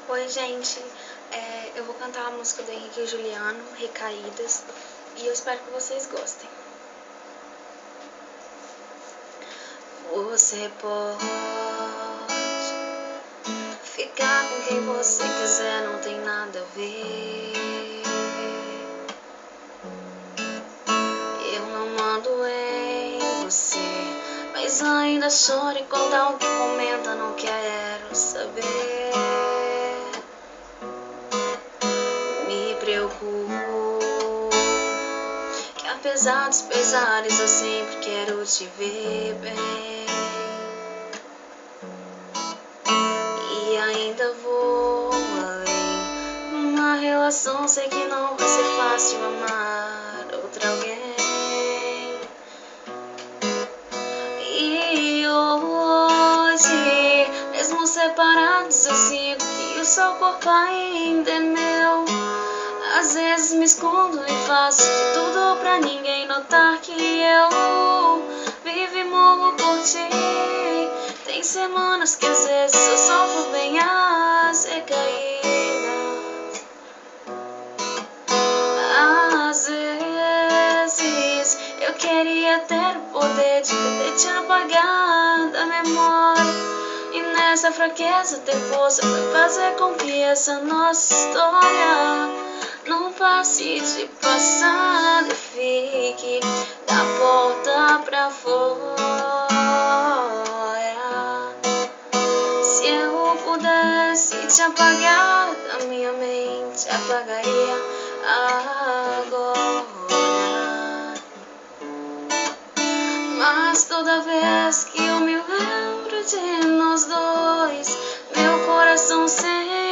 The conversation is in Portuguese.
Oi, gente. Eu vou cantar a música do Henrique e Juliano, Recaídas, e eu espero que vocês gostem. Você pode ficar com quem você quiser, não tem nada a ver. Eu não mando em você, mas ainda choro enquanto alguém comenta, não quero saber. Me preocupo que apesar dos pesares eu sempre quero te ver bem. E ainda vou além, numa relação sei que não vai ser fácil amar outra alguém. E hoje, mesmo separados, eu sinto que o seu corpo ainda é meu. Às vezes me escondo e faço de tudo pra ninguém notar que eu vivo e morro por ti. Tem semanas que às vezes eu sofro bem as recaídas. Às vezes eu queria ter o poder de poder te apagar da memória. E nessa fraqueza ter força pra fazer com que essa nossa história não passe de passado e fique da porta pra fora. Se eu pudesse te apagar da minha mente, apagaria agora. Mas toda vez que eu me lembro de nós dois, meu coração sente